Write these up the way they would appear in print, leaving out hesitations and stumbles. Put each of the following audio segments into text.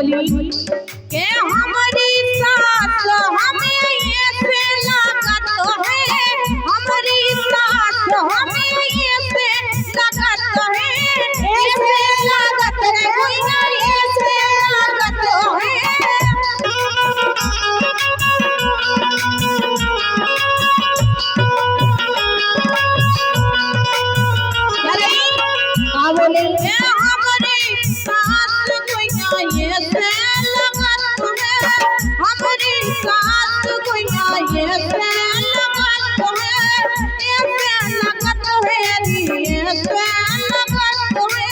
बोली के हमारी सास हमें ऐसे लागत है, हमारी सास हमें ऐसे लागत है, ऐसे लागत है कोई ना ऐसे लागत है। बोले हमारी सास कोई ना ऐसे लागत है, हमारी सास कोई ना ऐसे लागत है, ऐसे लागत है नी ऐसे लागत है।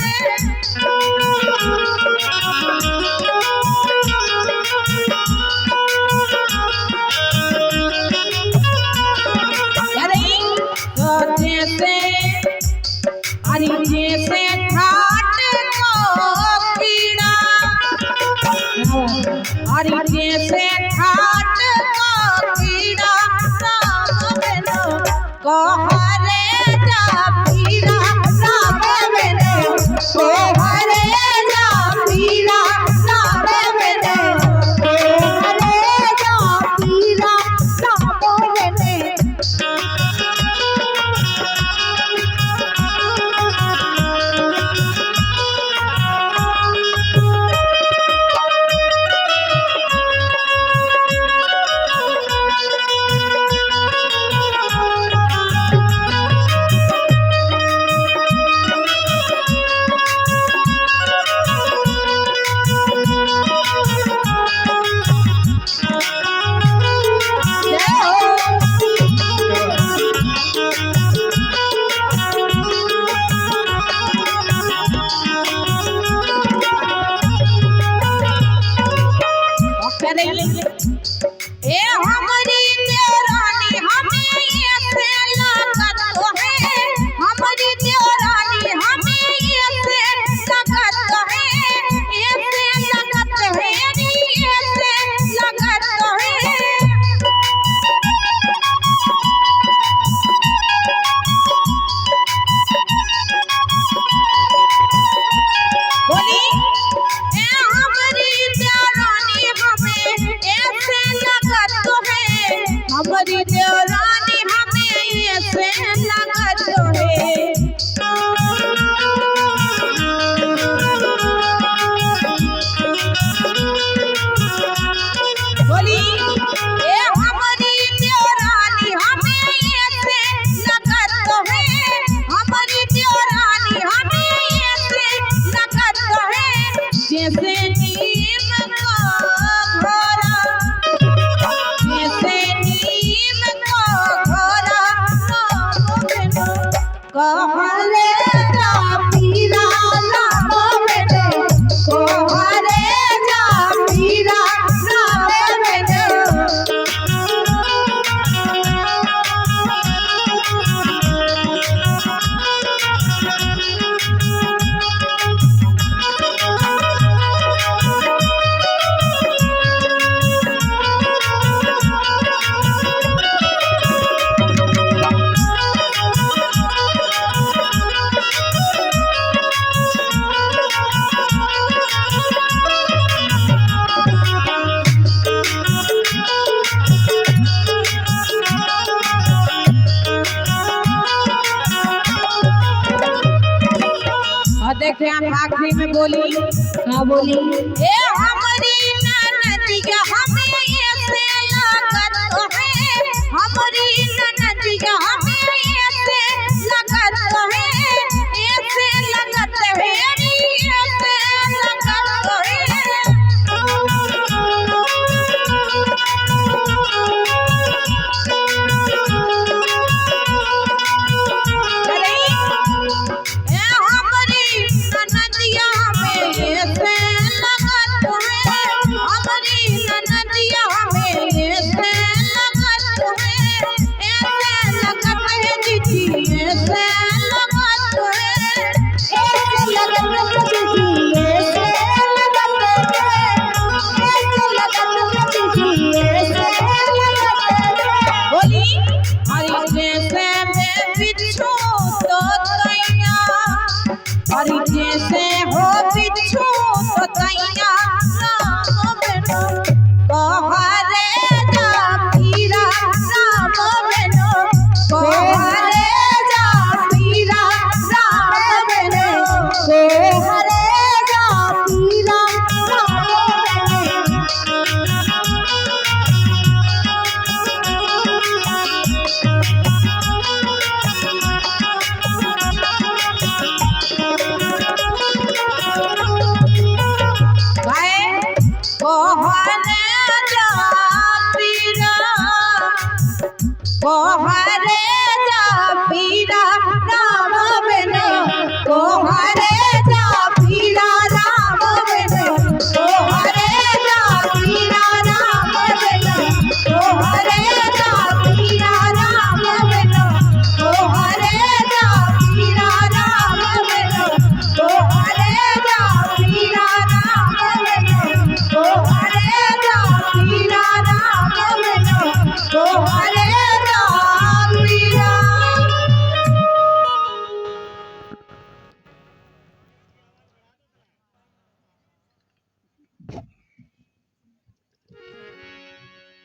जैसे अरे जैसे ठाट को कीड़ा, अरे जैसे ठाट को कीड़ा कहरे जा पीड़ा लागे मैंने, कहरे जा पीड़ा लागे मैंने, कहरे जा पीड़ा लागे मैंने। ए हमारी देवरानी हमें ऐसे लागत है, हमारी देवरानी हमें ऐसे लागत है, ऐसे लागत है नी ऐसे लागत है। बोली ए हमारी देवरानी हमें ऐसे लागत है, हमारी देवरानी हमें ऐसे लागत है। बोली ए हमारी देवरानी हमें ऐसे लागत है, हमारी देवरानी हमें ऐसे लागत है। जैसे नीम का घोरा, जैसे नीम का घोरा कहरे जा पीड़ा लागे मैंने, कहरे जा पीड़ा लागे मैंने। देखे हम आखिरी में बोली हाँ बोली ए हमारी ननदिया हमें ऐसे लागत है, हमारी ननदिया हमें ऐसे लागत है, ऐसे लागत है नी ऐसे लागत है। ननदिया हमें ऐसे लागत है, हमारी ननदिया हमें ऐसे लागत है, ऐसे लागत है दीदी ऐसे लागत है, ऐसे लागत है दीदी ऐसे लागत है, ऐसे लागत है दीदी ऐसे लागत है। बोली हरी जैसे मैं बिच्छू तो तैयार, हरी जैसे हो बिच्छू तो तैयार ओ